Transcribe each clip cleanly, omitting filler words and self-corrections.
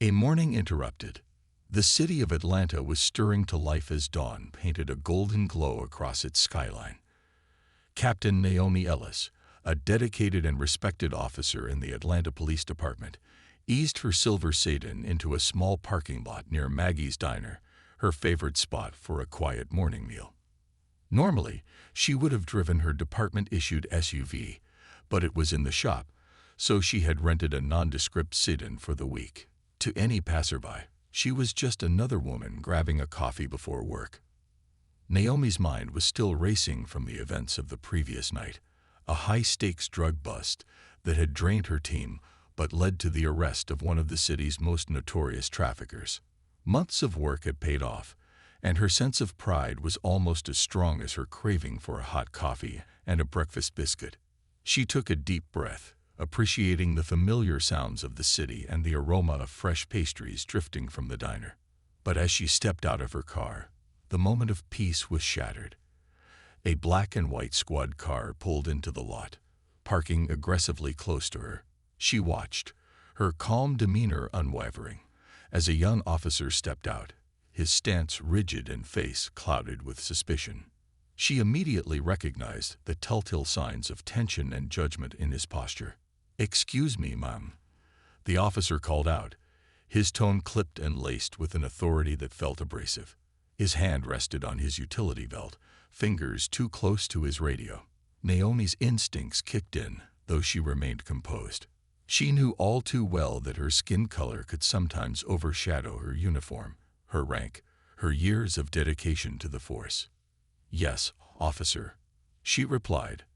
A morning interrupted. The city of Atlanta was stirring to life as dawn painted a golden glow across its skyline. Captain Naomi Ellis, a dedicated and respected officer in the Atlanta Police Department, eased her silver sedan into a small parking lot near Maggie's Diner, her favorite spot for a quiet morning meal. Normally, she would have driven her department-issued SUV, but it was in the shop, so she had rented a nondescript sedan for the week. To any passerby, she was just another woman grabbing a coffee before work. Naomi's mind was still racing from the events of the previous night, a high-stakes drug bust that had drained her team but led to the arrest of one of the city's most notorious traffickers. Months of work had paid off, and her sense of pride was almost as strong as her craving for a hot coffee and a breakfast biscuit. She took a deep breath, appreciating the familiar sounds of the city and the aroma of fresh pastries drifting from the diner. But as she stepped out of her car, the moment of peace was shattered. A black and white squad car pulled into the lot, parking aggressively close to her. She watched, her calm demeanor unwavering, as a young officer stepped out, his stance rigid and face clouded with suspicion. She immediately recognized the telltale signs of tension and judgment in his posture. "Excuse me, ma'am," the officer called out, his tone clipped and laced with an authority that felt abrasive. His hand rested on his utility belt, fingers too close to his radio. Naomi's instincts kicked in, though she remained composed. She knew all too well that her skin color could sometimes overshadow her uniform, her rank, her years of dedication to the force. "Yes, officer," she replied,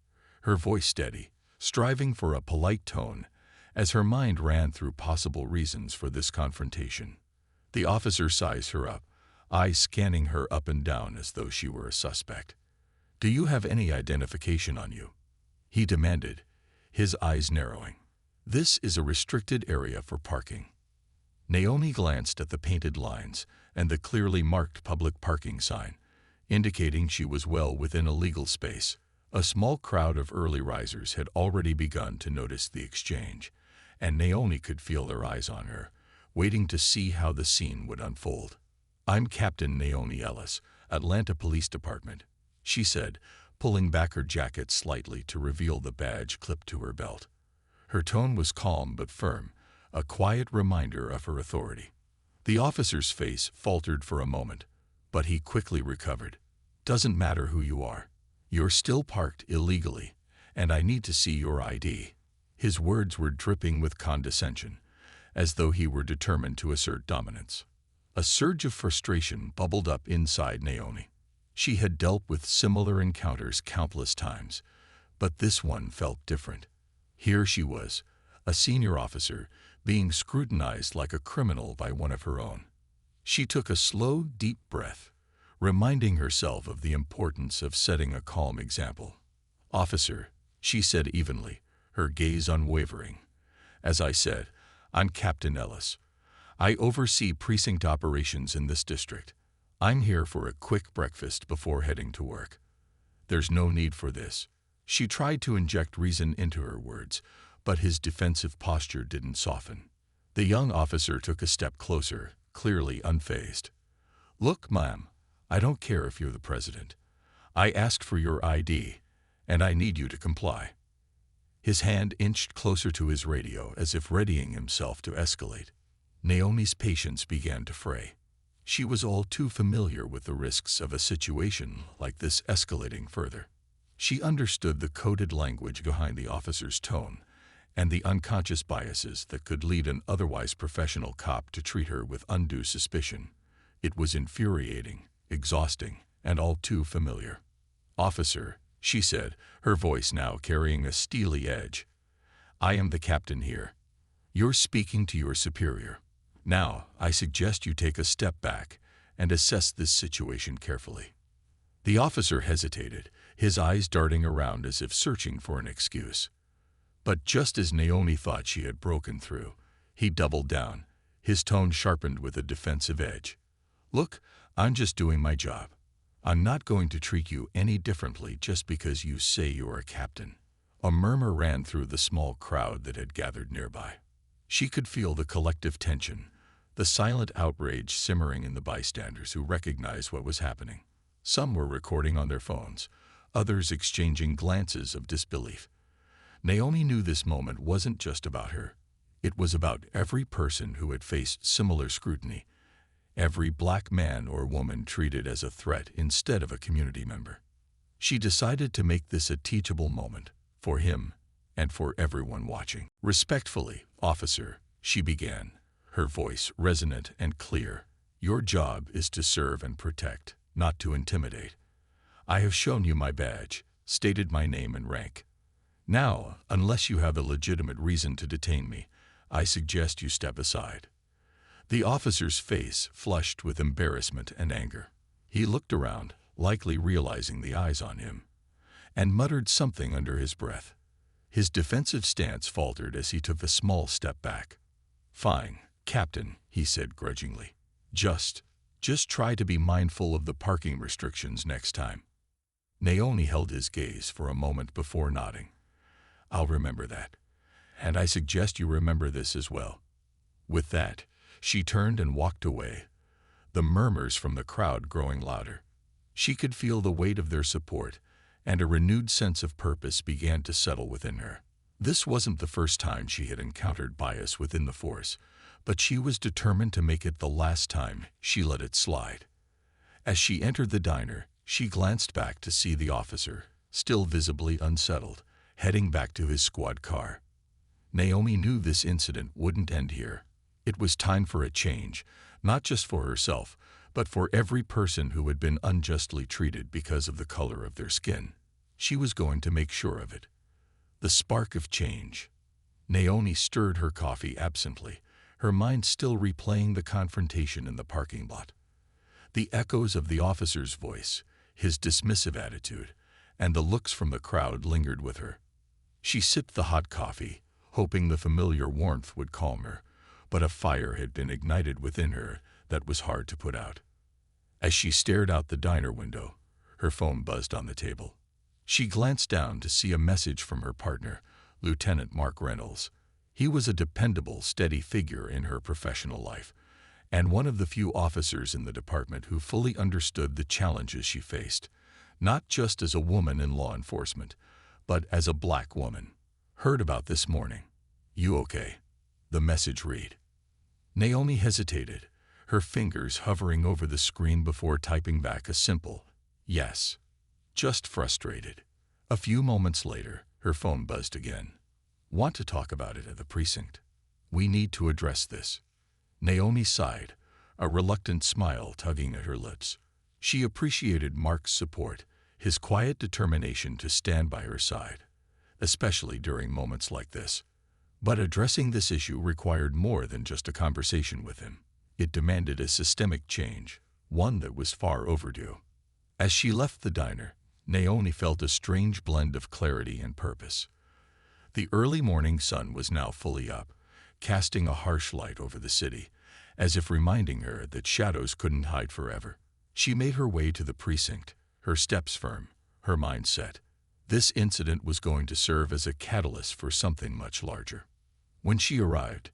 her voice steady, striving for a polite tone, as her mind ran through possible reasons for this confrontation. The officer sized her up, eyes scanning her up and down as though she were a suspect. "Do you have any identification on you?" he demanded, his eyes narrowing. "This is a restricted area for parking." Naomi glanced at the painted lines and the clearly marked public parking sign, indicating she was well within a legal space. A small crowd of early risers had already begun to notice the exchange, and Naomi could feel their eyes on her, waiting to see how the scene would unfold. "I'm Captain Naomi Ellis, Atlanta Police Department," she said, pulling back her jacket slightly to reveal the badge clipped to her belt. Her tone was calm but firm, a quiet reminder of her authority. The officer's face faltered for a moment, but he quickly recovered. "Doesn't matter who you are. You're still parked illegally, and I need to see your ID." His words were dripping with condescension, as though he were determined to assert dominance. A surge of frustration bubbled up inside Naomi. She had dealt with similar encounters countless times, but this one felt different. Here she was, a senior officer, being scrutinized like a criminal by one of her own. She took a slow, deep breath, reminding herself of the importance of setting a calm example. "Officer," she said evenly, her gaze unwavering. "As I said, I'm Captain Ellis. I oversee precinct operations in this district. I'm here for a quick breakfast before heading to work." "There's no need for this." She tried to inject reason into her words, but his defensive posture didn't soften. The young officer took a step closer, clearly unfazed. "Look, ma'am, I don't care if you're the president. I asked for your ID, and I need you to comply." His hand inched closer to his radio as if readying himself to escalate. Naomi's patience began to fray. She was all too familiar with the risks of a situation like this escalating further. She understood the coded language behind the officer's tone and the unconscious biases that could lead an otherwise professional cop to treat her with undue suspicion. It was infuriating, exhausting, and all too familiar. "Officer," she said, her voice now carrying a steely edge, "I am the captain here. You're speaking to your superior. Now, I suggest you take a step back and assess this situation carefully." The officer hesitated, his eyes darting around as if searching for an excuse. But just as Naomi thought she had broken through, he doubled down, his tone sharpened with a defensive edge. "Look, I'm just doing my job. I'm not going to treat you any differently just because you say you're a captain." A murmur ran through the small crowd that had gathered nearby. She could feel the collective tension, the silent outrage simmering in the bystanders who recognized what was happening. Some were recording on their phones, others exchanging glances of disbelief. Naomi knew this moment wasn't just about her. It was about every person who had faced similar scrutiny, every black man or woman treated as a threat instead of a community member. She decided to make this a teachable moment, for him and for everyone watching. "Respectfully, officer," she began, her voice resonant and clear, "your job is to serve and protect, not to intimidate. I have shown you my badge, stated my name and rank. Now, unless you have a legitimate reason to detain me, I suggest you step aside." The officer's face flushed with embarrassment and anger. He looked around, likely realizing the eyes on him, and muttered something under his breath. His defensive stance faltered as he took a small step back. "Fine, Captain," he said grudgingly. Just try to be mindful of the parking restrictions next time." Naomi held his gaze for a moment before nodding. "I'll remember that. And I suggest you remember this as well." With that, she turned and walked away, the murmurs from the crowd growing louder. She could feel the weight of their support, and a renewed sense of purpose began to settle within her. This wasn't the first time she had encountered bias within the force, but she was determined to make it the last time she let it slide. As she entered the diner, she glanced back to see the officer, still visibly unsettled, heading back to his squad car. Naomi knew this incident wouldn't end here. It was time for a change, not just for herself, but for every person who had been unjustly treated because of the color of their skin. She was going to make sure of it. The spark of change. Naomi stirred her coffee absently, her mind still replaying the confrontation in the parking lot. The echoes of the officer's voice, his dismissive attitude, and the looks from the crowd lingered with her. She sipped the hot coffee, hoping the familiar warmth would calm her, but a fire had been ignited within her that was hard to put out. As she stared out the diner window, her phone buzzed on the table. She glanced down to see a message from her partner, Lieutenant Mark Reynolds. He was a dependable, steady figure in her professional life, and one of the few officers in the department who fully understood the challenges she faced, not just as a woman in law enforcement, but as a black woman. "Heard about this morning. You okay?" the message read. Naomi hesitated, her fingers hovering over the screen before typing back a simple, "Yes." Just frustrated. A few moments later, her phone buzzed again. "Want to talk about it at the precinct? We need to address this." Naomi sighed, a reluctant smile tugging at her lips. She appreciated Mark's support, his quiet determination to stand by her side, especially during moments like this. But addressing this issue required more than just a conversation with him. It demanded a systemic change, one that was far overdue. As she left the diner, Naomi felt a strange blend of clarity and purpose. The early morning sun was now fully up, casting a harsh light over the city, as if reminding her that shadows couldn't hide forever. She made her way to the precinct, her steps firm, her mind set. This incident was going to serve as a catalyst for something much larger. When she arrived,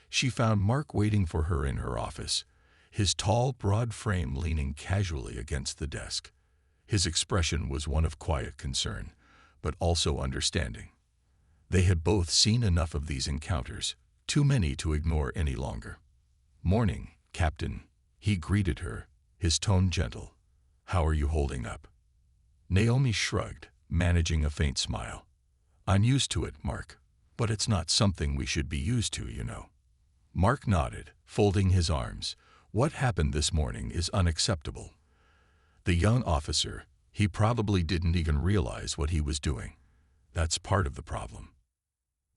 she found Mark waiting for her in her office, his tall, broad frame leaning casually against the desk. His expression was one of quiet concern, but also understanding. They had both seen enough of these encounters, too many to ignore any longer. "Morning, Captain," he greeted her, his tone gentle. "How are you holding up?" Naomi shrugged, managing a faint smile. "I'm used to it, Mark, but it's not something we should be used to, you know." Mark nodded, folding his arms. "What happened this morning is unacceptable." The young officer, he probably didn't even realize what he was doing. That's part of the problem.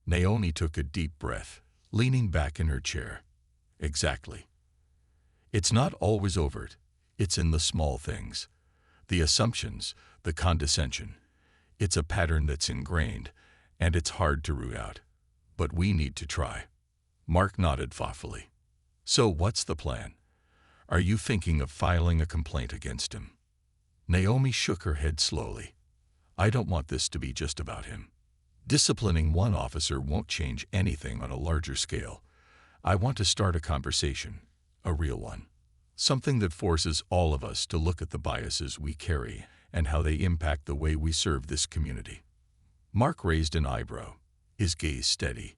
Naomi took a deep breath, leaning back in her chair. "Exactly. It's not always overt. It's in the small things. The assumptions, the condescension. It's a pattern that's ingrained, and it's hard to root out. But we need to try." Mark nodded thoughtfully. "So what's the plan? Are you thinking of filing a complaint against him?" Naomi shook her head slowly. "I don't want this to be just about him. Disciplining one officer won't change anything on a larger scale. I want to start a conversation, a real one. Something that forces all of us to look at the biases we carry and how they impact the way we serve this community. Mark raised an eyebrow, his gaze steady.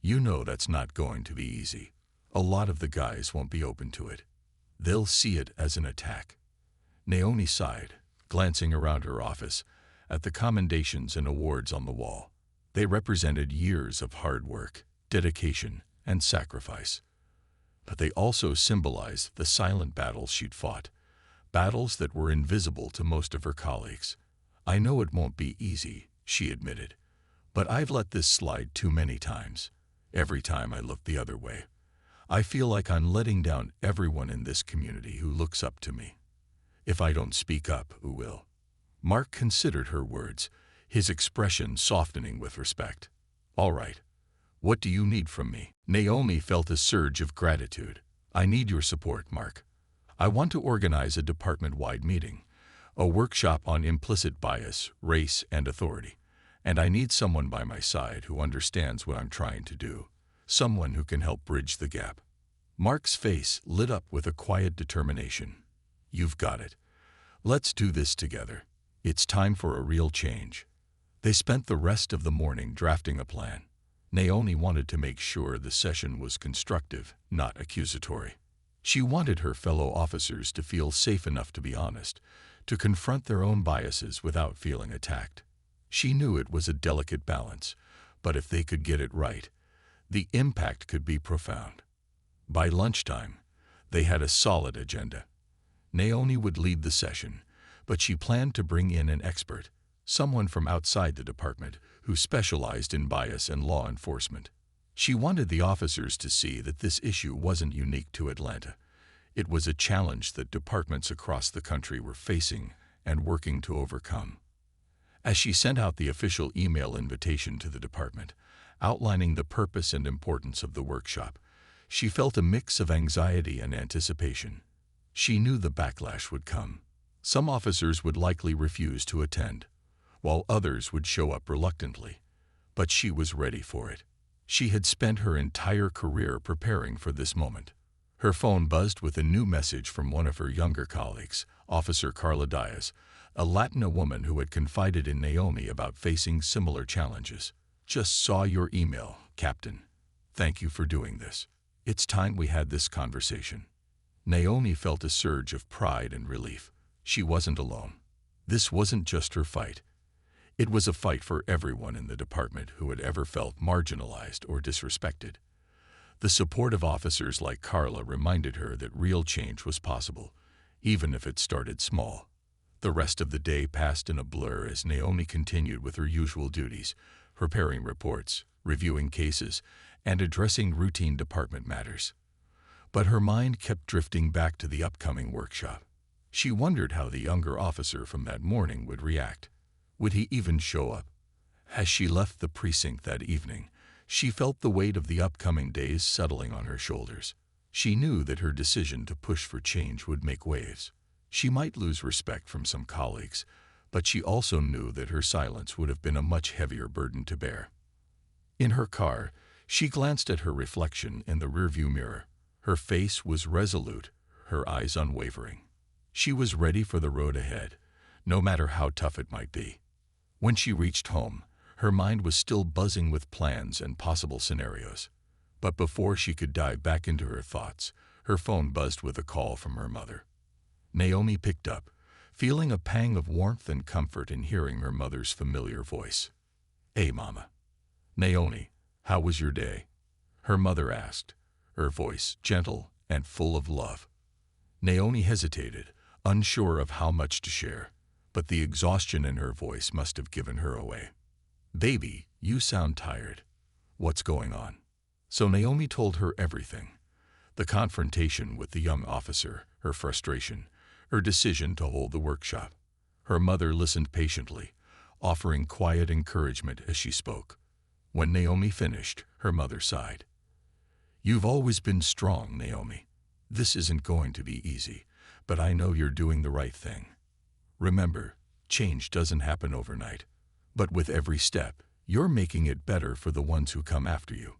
You know that's not going to be easy. A lot of the guys won't be open to it. They'll see it as an attack. Naomi sighed, glancing around her office at the commendations and awards on the wall. They represented years of hard work, dedication, and sacrifice. But they also symbolized the silent battles she'd fought, battles that were invisible to most of her colleagues. I know it won't be easy, she admitted, but I've let this slide too many times. Every time I look the other way, I feel like I'm letting down everyone in this community who looks up to me. If I don't speak up, who will? Mark considered her words, his expression softening with respect. All right. What do you need from me? Naomi felt a surge of gratitude. I need your support, Mark. I want to organize a department-wide meeting, a workshop on implicit bias, race, and authority. And I need someone by my side who understands what I'm trying to do, someone who can help bridge the gap. Mark's face lit up with a quiet determination. You've got it. Let's do this together. It's time for a real change. They spent the rest of the morning drafting a plan. Naomi wanted to make sure the session was constructive, not accusatory. She wanted her fellow officers to feel safe enough to be honest, to confront their own biases without feeling attacked. She knew it was a delicate balance, but if they could get it right, the impact could be profound. By lunchtime, they had a solid agenda. Naomi would lead the session, but she planned to bring in an expert, someone from outside the department who specialized in bias and law enforcement. She wanted the officers to see that this issue wasn't unique to Atlanta. It was a challenge that departments across the country were facing and working to overcome. As she sent out the official email invitation to the department, outlining the purpose and importance of the workshop, she felt a mix of anxiety and anticipation. She knew the backlash would come. Some officers would likely refuse to attend, while others would show up reluctantly. But she was ready for it. She had spent her entire career preparing for this moment. Her phone buzzed with a new message from one of her younger colleagues, Officer Carla Diaz, a Latina woman who had confided in Naomi about facing similar challenges. Just saw your email, Captain. Thank you for doing this. It's time we had this conversation. Naomi felt a surge of pride and relief. She wasn't alone. This wasn't just her fight. It was a fight for everyone in the department who had ever felt marginalized or disrespected. The support of officers like Carla reminded her that real change was possible, even if it started small. The rest of the day passed in a blur as Naomi continued with her usual duties, preparing reports, reviewing cases, and addressing routine department matters. But her mind kept drifting back to the upcoming workshop. She wondered how the younger officer from that morning would react. Would he even show up? As she left the precinct that evening, she felt the weight of the upcoming days settling on her shoulders. She knew that her decision to push for change would make waves. She might lose respect from some colleagues, but she also knew that her silence would have been a much heavier burden to bear. In her car, she glanced at her reflection in the rearview mirror. Her face was resolute, her eyes unwavering. She was ready for the road ahead, no matter how tough it might be. When she reached home, her mind was still buzzing with plans and possible scenarios. But before she could dive back into her thoughts, her phone buzzed with a call from her mother. Naomi picked up, feeling a pang of warmth and comfort in hearing her mother's familiar voice. "Hey, Mama." "Naomi, how was your day?" her mother asked, her voice gentle and full of love. Naomi hesitated, unsure of how much to share, but the exhaustion in her voice must have given her away. "Baby, you sound tired. What's going on?" So Naomi told her everything. The confrontation with the young officer, her frustration, her decision to hold the workshop. Her mother listened patiently, offering quiet encouragement as she spoke. When Naomi finished, her mother sighed. "You've always been strong, Naomi. This isn't going to be easy, but I know you're doing the right thing. Remember, change doesn't happen overnight, but with every step, you're making it better for the ones who come after you."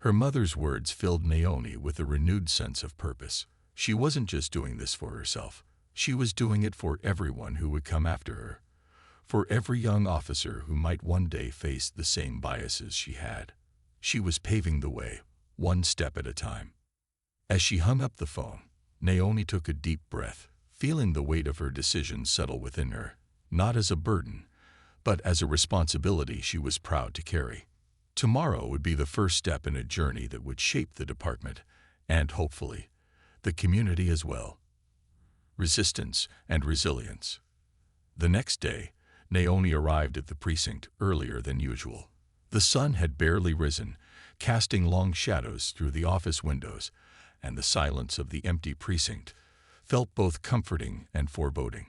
Her mother's words filled Naomi with a renewed sense of purpose. She wasn't just doing this for herself. She was doing it for everyone who would come after her, for every young officer who might one day face the same biases she had. She was paving the way, one step at a time. As she hung up the phone, Naomi took a deep breath, feeling the weight of her decision settle within her, not as a burden, but as a responsibility she was proud to carry. Tomorrow would be the first step in a journey that would shape the department, and hopefully, the community as well. Resistance and resilience. The next day, Naomi arrived at the precinct earlier than usual. The sun had barely risen, casting long shadows through the office windows, and the silence of the empty precinct felt both comforting and foreboding.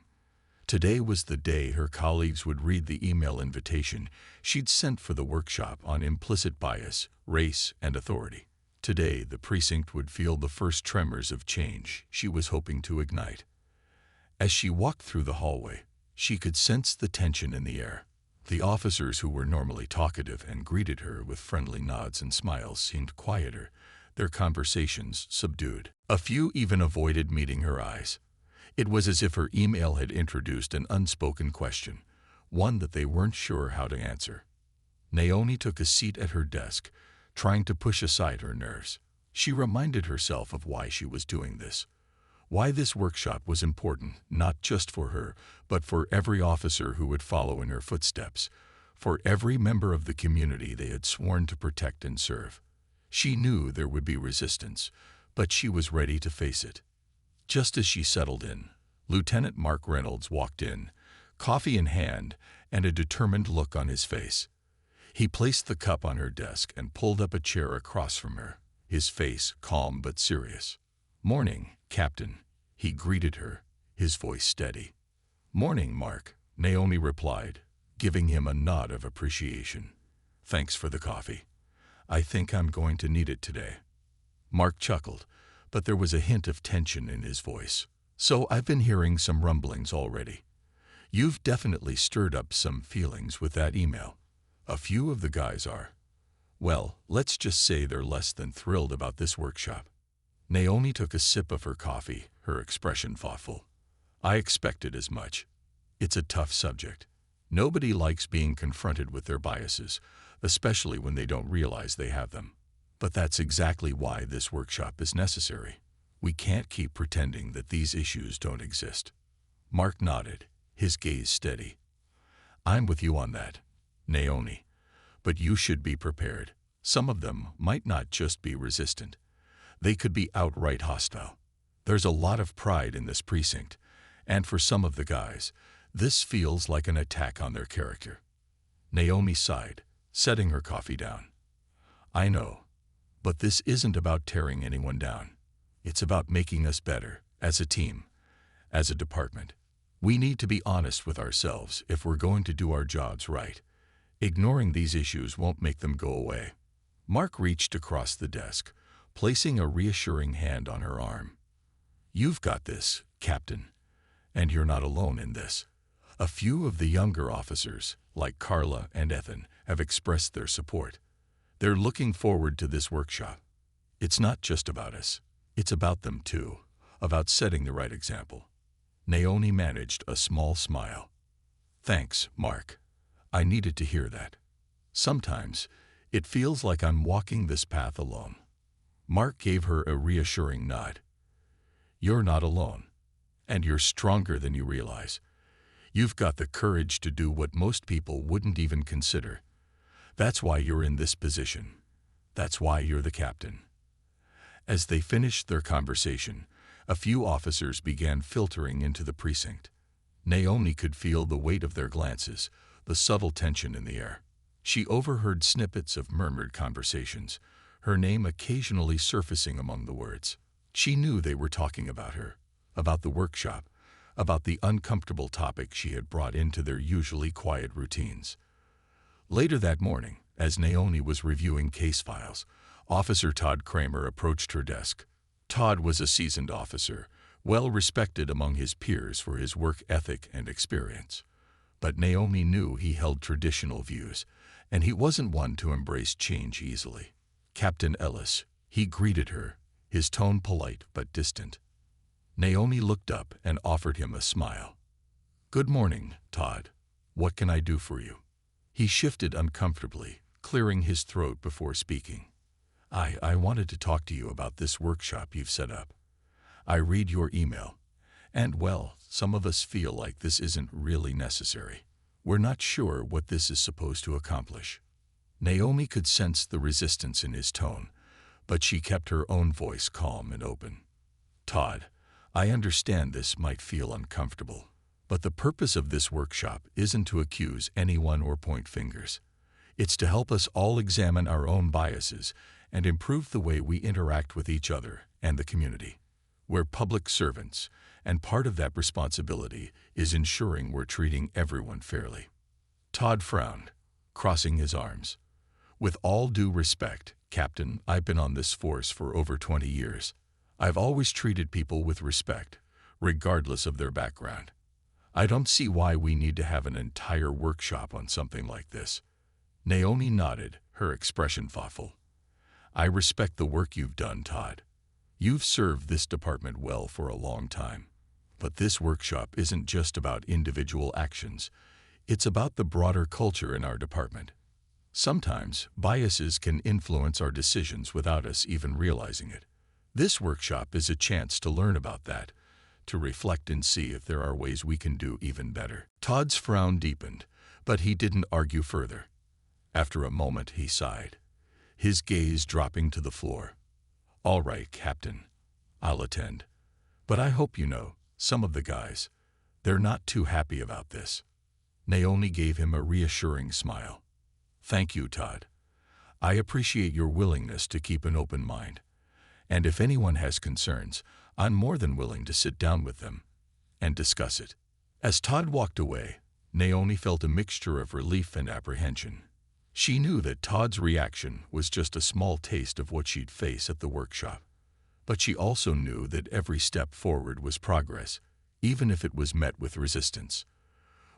Today was the day her colleagues would read the email invitation she'd sent for the workshop on implicit bias, race, and authority. Today, the precinct would feel the first tremors of change she was hoping to ignite. As she walked through the hallway, she could sense the tension in the air. The officers who were normally talkative and greeted her with friendly nods and smiles seemed quieter, their conversations subdued. A few even avoided meeting her eyes. It was as if her email had introduced an unspoken question, one that they weren't sure how to answer. Naomi took a seat at her desk, trying to push aside her nerves. She reminded herself of why she was doing this, why this workshop was important, not just for her, but for every officer who would follow in her footsteps, for every member of the community they had sworn to protect and serve. She knew there would be resistance, but she was ready to face it. Just as she settled in, Lieutenant Mark Reynolds walked in, coffee in hand and a determined look on his face. He placed the cup on her desk and pulled up a chair across from her, his face calm but serious. "Morning, Captain," he greeted her, his voice steady. "Morning, Mark," Naomi replied, giving him a nod of appreciation. "Thanks for the coffee. I think I'm going to need it today." Mark chuckled, but there was a hint of tension in his voice. "So I've been hearing some rumblings already. You've definitely stirred up some feelings with that email. A few of the guys are. Well, let's just say they're less than thrilled about this workshop." Naomi took a sip of her coffee, her expression thoughtful. "I expected as much. It's a tough subject. Nobody likes being confronted with their biases, especially when they don't realize they have them. But that's exactly why this workshop is necessary. We can't keep pretending that these issues don't exist." Mark nodded, his gaze steady. "I'm with you on that, Naomi. But you should be prepared. Some of them might not just be resistant. They could be outright hostile. There's a lot of pride in this precinct, and for some of the guys, this feels like an attack on their character." Naomi sighed, setting her coffee down. "I know, but this isn't about tearing anyone down. It's about making us better, as a team, as a department. We need to be honest with ourselves if we're going to do our jobs right. Ignoring these issues won't make them go away." Mark reached across the desk, placing a reassuring hand on her arm. "You've got this, Captain, and you're not alone in this. A few of the younger officers, like Carla and Ethan, have expressed their support. They're looking forward to this workshop. It's not just about us. It's about them too, about setting the right example." Naomi managed a small smile. "Thanks, Mark. I needed to hear that. Sometimes, it feels like I'm walking this path alone." Mark gave her a reassuring nod. "You're not alone, and you're stronger than you realize. You've got the courage to do what most people wouldn't even consider. That's why you're in this position. That's why you're the captain." As they finished their conversation, a few officers began filtering into the precinct. Naomi could feel the weight of their glances, the subtle tension in the air. She overheard snippets of murmured conversations, her name occasionally surfacing among the words. She knew they were talking about her, about the workshop, about the uncomfortable topic she had brought into their usually quiet routines. Later that morning, as Naomi was reviewing case files, Officer Todd Kramer approached her desk. Todd was a seasoned officer, well respected among his peers for his work ethic and experience. But Naomi knew he held traditional views, and he wasn't one to embrace change easily. Captain Ellis, he greeted her, his tone polite but distant. Naomi looked up and offered him a smile. "Good morning, Todd. What can I do for you?" He shifted uncomfortably, clearing his throat before speaking. I wanted to talk to you about this workshop you've set up. I read your email, and well, some of us feel like this isn't really necessary. We're not sure what this is supposed to accomplish." Naomi could sense the resistance in his tone, but she kept her own voice calm and open. "Todd, I understand this might feel uncomfortable, but the purpose of this workshop isn't to accuse anyone or point fingers. It's to help us all examine our own biases and improve the way we interact with each other and the community. We're public servants, and part of that responsibility is ensuring we're treating everyone fairly." Todd frowned, crossing his arms. "With all due respect, Captain, I've been on this force for over 20 years. I've always treated people with respect, regardless of their background. I don't see why we need to have an entire workshop on something like this." Naomi nodded, her expression thoughtful. "I respect the work you've done, Todd. You've served this department well for a long time. But this workshop isn't just about individual actions. It's about the broader culture in our department. Sometimes, biases can influence our decisions without us even realizing it. This workshop is a chance to learn about that, to reflect and see if there are ways we can do even better." Todd's frown deepened, but he didn't argue further. After a moment, he sighed, his gaze dropping to the floor. "All right, Captain. I'll attend. But I hope you know, some of the guys, they're not too happy about this." Naomi gave him a reassuring smile. "Thank you, Todd. I appreciate your willingness to keep an open mind. And if anyone has concerns, I'm more than willing to sit down with them and discuss it." As Todd walked away, Naomi felt a mixture of relief and apprehension. She knew that Todd's reaction was just a small taste of what she'd face at the workshop. But she also knew that every step forward was progress, even if it was met with resistance.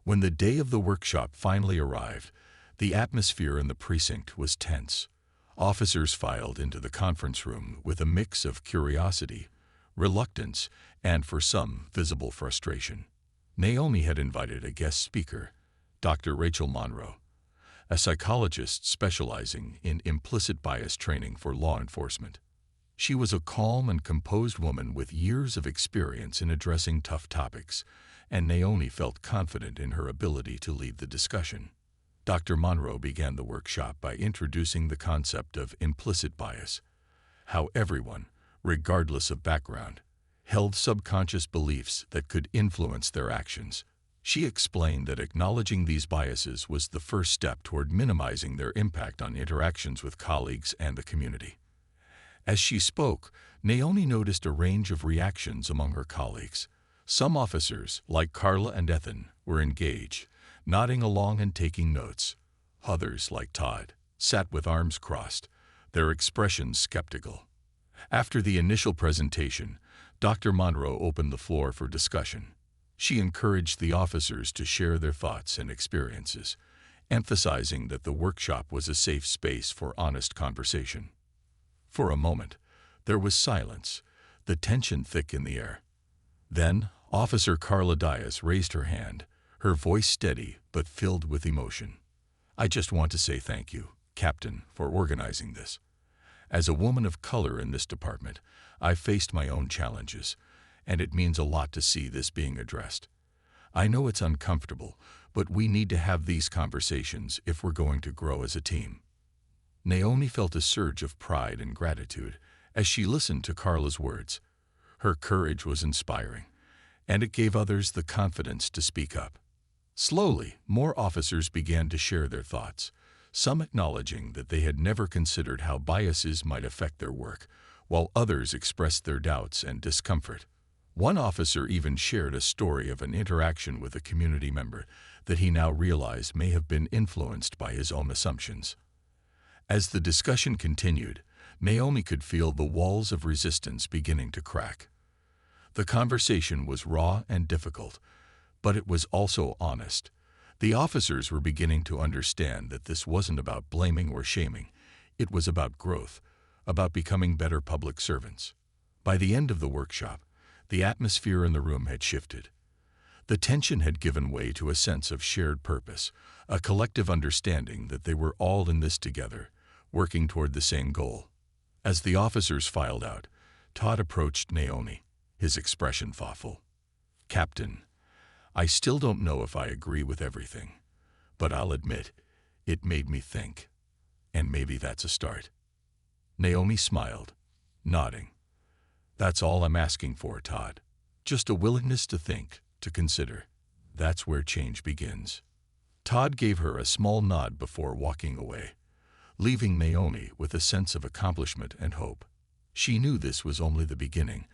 When the day of the workshop finally arrived, the atmosphere in the precinct was tense. Officers filed into the conference room with a mix of curiosity, reluctance, and for some, visible frustration. Naomi had invited a guest speaker, Dr. Rachel Monroe, a psychologist specializing in implicit bias training for law enforcement. She was a calm and composed woman with years of experience in addressing tough topics, and Naomi felt confident in her ability to lead the discussion. Dr. Monroe began the workshop by introducing the concept of implicit bias, how everyone, regardless of background, held subconscious beliefs that could influence their actions. She explained that acknowledging these biases was the first step toward minimizing their impact on interactions with colleagues and the community. As she spoke, Naomi noticed a range of reactions among her colleagues. Some officers, like Carla and Ethan, were engaged, nodding along and taking notes. Others, like Todd, sat with arms crossed, their expressions skeptical. After the initial presentation, Dr. Monroe opened the floor for discussion. She encouraged the officers to share their thoughts and experiences, emphasizing that the workshop was a safe space for honest conversation. For a moment, there was silence, the tension thick in the air. Then, Officer Carla Diaz raised her hand, her voice steady but filled with emotion. "I just want to say thank you, Captain, for organizing this. As a woman of color in this department, I've faced my own challenges, and it means a lot to see this being addressed. I know it's uncomfortable, but we need to have these conversations if we're going to grow as a team." Naomi felt a surge of pride and gratitude as she listened to Carla's words. Her courage was inspiring, and it gave others the confidence to speak up. Slowly, more officers began to share their thoughts, some acknowledging that they had never considered how biases might affect their work, while others expressed their doubts and discomfort. One officer even shared a story of an interaction with a community member that he now realized may have been influenced by his own assumptions. As the discussion continued, Naomi could feel the walls of resistance beginning to crack. The conversation was raw and difficult, but it was also honest. The officers were beginning to understand that this wasn't about blaming or shaming. It was about growth, about becoming better public servants. By the end of the workshop, the atmosphere in the room had shifted. The tension had given way to a sense of shared purpose, a collective understanding that they were all in this together, working toward the same goal. As the officers filed out, Todd approached Naomi, his expression thoughtful. "Captain, I still don't know if I agree with everything, but I'll admit, it made me think. And maybe that's a start." Naomi smiled, nodding. "That's all I'm asking for, Todd. Just a willingness to think, to consider. That's where change begins." Todd gave her a small nod before walking away, leaving Naomi with a sense of accomplishment and hope. She knew this was only the beginning,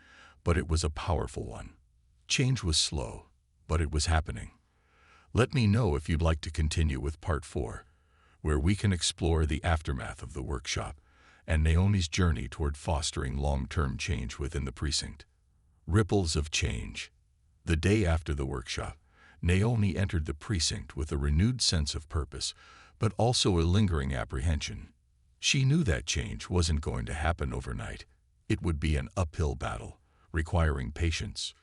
but it was a powerful one. Change was slow, but it was happening. Let me know if you'd like to continue with Part 4, where we can explore the aftermath of the workshop and Naomi's journey toward fostering long-term change within the precinct. Ripples of change. The day after the workshop, Naomi entered the precinct with a renewed sense of purpose, but also a lingering apprehension. She knew that change wasn't going to happen overnight. It would be an uphill battle, requiring patience,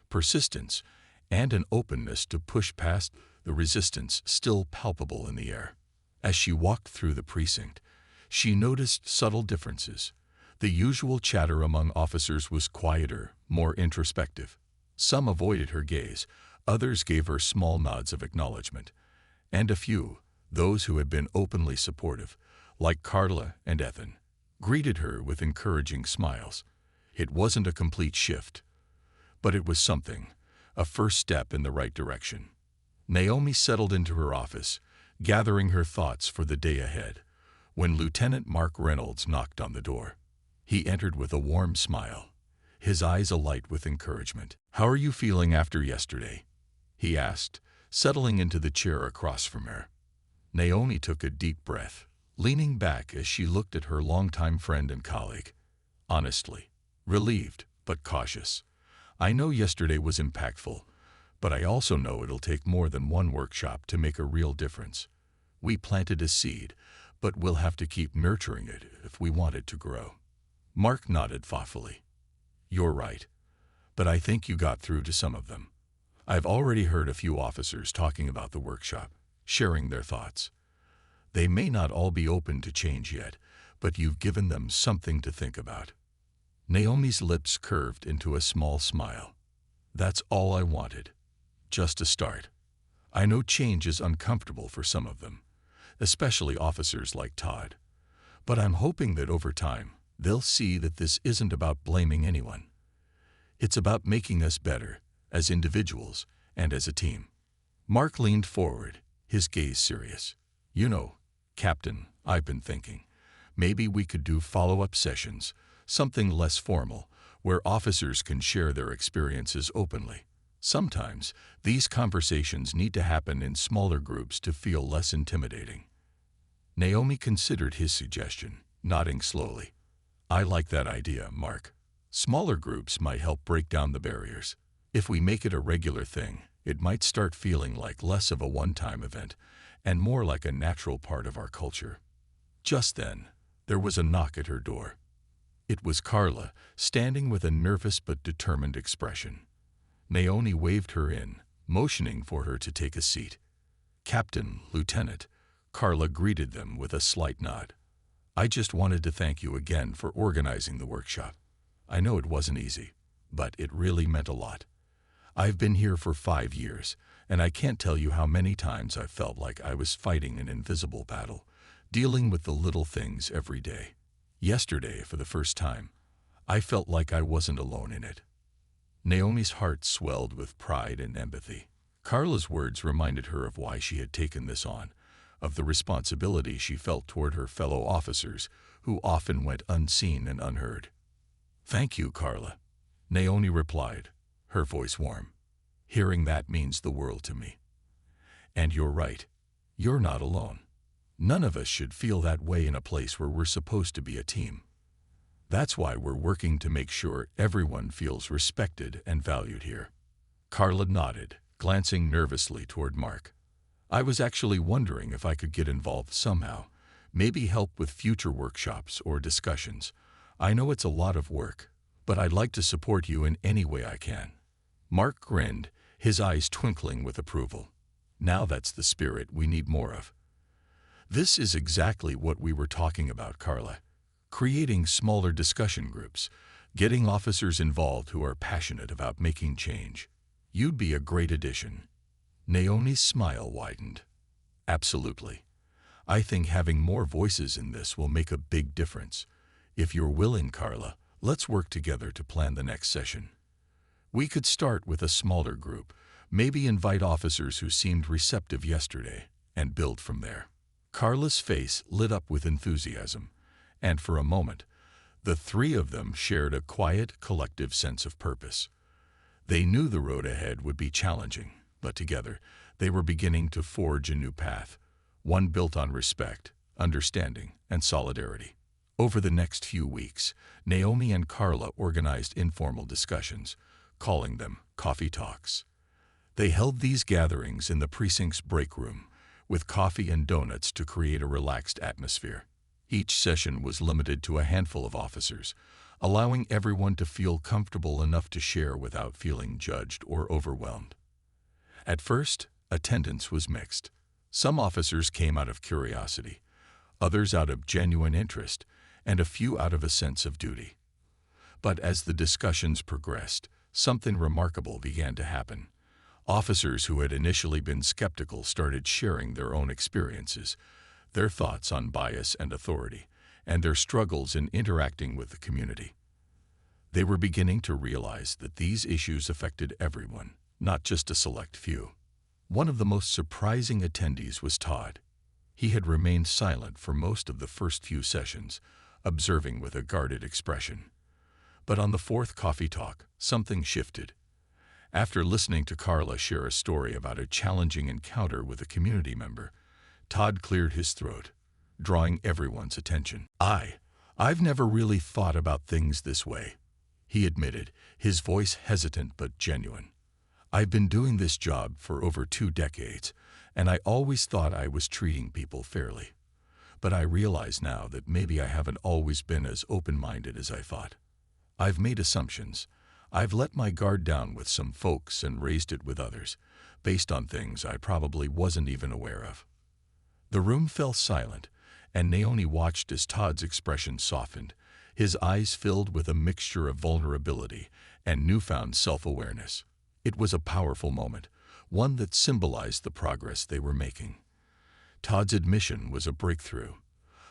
persistence, and an openness to push past the resistance still palpable in the air. As she walked through the precinct, she noticed subtle differences. The usual chatter among officers was quieter, more introspective. Some avoided her gaze, others gave her small nods of acknowledgement, and a few, those who had been openly supportive, like Carla and Ethan, greeted her with encouraging smiles. It wasn't a complete shift, but it was something, a first step in the right direction. Naomi settled into her office, gathering her thoughts for the day ahead, when Lieutenant Mark Reynolds knocked on the door. He entered with a warm smile, his eyes alight with encouragement. "How are you feeling after yesterday?" he asked, settling into the chair across from her. Naomi took a deep breath, leaning back as she looked at her longtime friend and colleague. Honestly, relieved, but cautious. "I know yesterday was impactful, but I also know it'll take more than one workshop to make a real difference. We planted a seed, but we'll have to keep nurturing it if we want it to grow." Mark nodded thoughtfully. "You're right, but I think you got through to some of them. I've already heard a few officers talking about the workshop, sharing their thoughts. They may not all be open to change yet, but you've given them something to think about." Naomi's lips curved into a small smile. "That's all I wanted. Just a start. I know change is uncomfortable for some of them, especially officers like Todd. But I'm hoping that over time, they'll see that this isn't about blaming anyone. It's about making us better, as individuals and as a team." Mark leaned forward, his gaze serious. "You know, Captain, I've been thinking, maybe we could do follow-up sessions, something less formal, where officers can share their experiences openly. Sometimes, these conversations need to happen in smaller groups to feel less intimidating." Naomi considered his suggestion, nodding slowly. "I like that idea, Mark. Smaller groups might help break down the barriers. If we make it a regular thing, it might start feeling like less of a one-time event and more like a natural part of our culture." Just then, there was a knock at her door. It was Carla, standing with a nervous but determined expression. Naomi waved her in, motioning for her to take a seat. "Captain, Lieutenant," Carla greeted them with a slight nod. "I just wanted to thank you again for organizing the workshop. I know it wasn't easy, but it really meant a lot. I've been here for 5 years, and I can't tell you how many times I felt like I was fighting an invisible battle, dealing with the little things every day. Yesterday, for the first time, I felt like I wasn't alone in it." Naomi's heart swelled with pride and empathy. Carla's words reminded her of why she had taken this on, of the responsibility she felt toward her fellow officers, who often went unseen and unheard. "Thank you, Carla," Naomi replied, her voice warm. "Hearing that means the world to me. And you're right, you're not alone. None of us should feel that way in a place where we're supposed to be a team. That's why we're working to make sure everyone feels respected and valued here." Carla nodded, glancing nervously toward Mark. "I was actually wondering if I could get involved somehow. Maybe help with future workshops or discussions. I know it's a lot of work, but I'd like to support you in any way I can." Mark grinned, his eyes twinkling with approval. "Now that's the spirit we need more of." This is exactly what we were talking about, Carla. Creating smaller discussion groups, getting officers involved who are passionate about making change. You'd be a great addition. Naomi's smile widened. "Absolutely. I think having more voices in this will make a big difference. If you're willing, Carla, let's work together to plan the next session. We could start with a smaller group, maybe invite officers who seemed receptive yesterday, and build from there." Carla's face lit up with enthusiasm, and for a moment, the three of them shared a quiet, collective sense of purpose. They knew the road ahead would be challenging, but together, they were beginning to forge a new path, one built on respect, understanding, and solidarity. Over the next few weeks, Naomi and Carla organized informal discussions, calling them coffee talks. They held these gatherings in the precinct's break room, with coffee and donuts to create a relaxed atmosphere. Each session was limited to a handful of officers, allowing everyone to feel comfortable enough to share without feeling judged or overwhelmed. At first, attendance was mixed. Some officers came out of curiosity, others out of genuine interest, and a few out of a sense of duty. But as the discussions progressed, something remarkable began to happen. Officers who had initially been skeptical started sharing their own experiences, their thoughts on bias and authority, and their struggles in interacting with the community. They were beginning to realize that these issues affected everyone, not just a select few. One of the most surprising attendees was Todd. He had remained silent for most of the first few sessions, observing with a guarded expression. But on the fourth coffee talk, something shifted. After listening to Carla share a story about a challenging encounter with a community member, Todd cleared his throat, drawing everyone's attention. I've never really thought about things this way," he admitted, his voice hesitant but genuine. "I've been doing this job for over 2 decades, and I always thought I was treating people fairly. But I realize now that maybe I haven't always been as open-minded as I thought. I've made assumptions. I've let my guard down with some folks and raised it with others, based on things I probably wasn't even aware of." The room fell silent, and Naomi watched as Todd's expression softened, his eyes filled with a mixture of vulnerability and newfound self-awareness. It was a powerful moment, one that symbolized the progress they were making. Todd's admission was a breakthrough,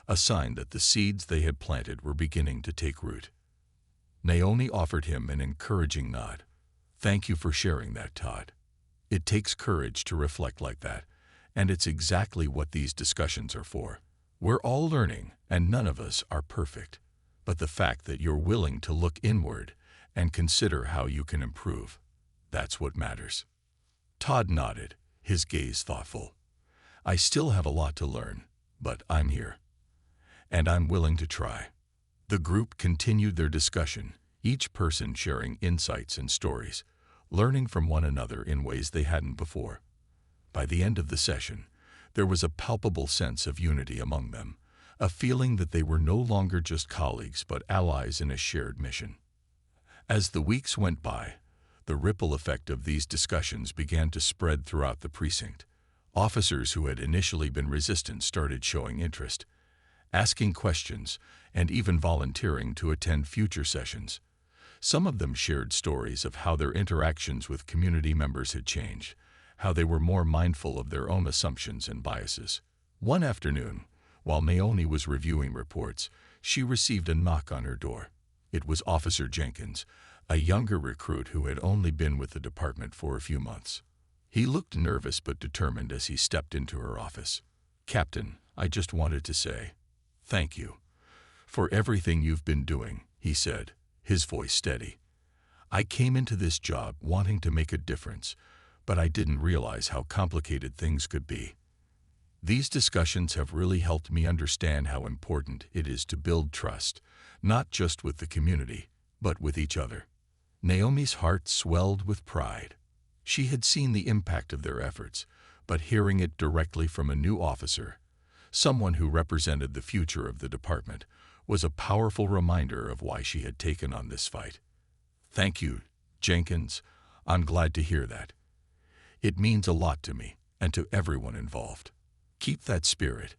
a sign that the seeds they had planted were beginning to take root. Naomi offered him an encouraging nod. "Thank you for sharing that, Todd. It takes courage to reflect like that, and it's exactly what these discussions are for. We're all learning, and none of us are perfect. But the fact that you're willing to look inward and consider how you can improve, that's what matters." Todd nodded, his gaze thoughtful. "I still have a lot to learn, but I'm here. And I'm willing to try." The group continued their discussion, each person sharing insights and stories, learning from one another in ways they hadn't before. By the end of the session, there was a palpable sense of unity among them, a feeling that they were no longer just colleagues but allies in a shared mission. As the weeks went by, the ripple effect of these discussions began to spread throughout the precinct. Officers who had initially been resistant started showing interest, asking questions, and even volunteering to attend future sessions. Some of them shared stories of how their interactions with community members had changed, how they were more mindful of their own assumptions and biases. One afternoon, while Naomi was reviewing reports, she received a knock on her door. It was Officer Jenkins, a younger recruit who had only been with the department for a few months. He looked nervous but determined as he stepped into her office. "Captain, I just wanted to say thank you for everything you've been doing," he said, his voice steady. "I came into this job wanting to make a difference, but I didn't realize how complicated things could be. These discussions have really helped me understand how important it is to build trust, not just with the community, but with each other." Naomi's heart swelled with pride. She had seen the impact of their efforts, but hearing it directly from a new officer, someone who represented the future of the department, was a powerful reminder of why she had taken on this fight. "Thank you, Jenkins. I'm glad to hear that. It means a lot to me and to everyone involved. Keep that spirit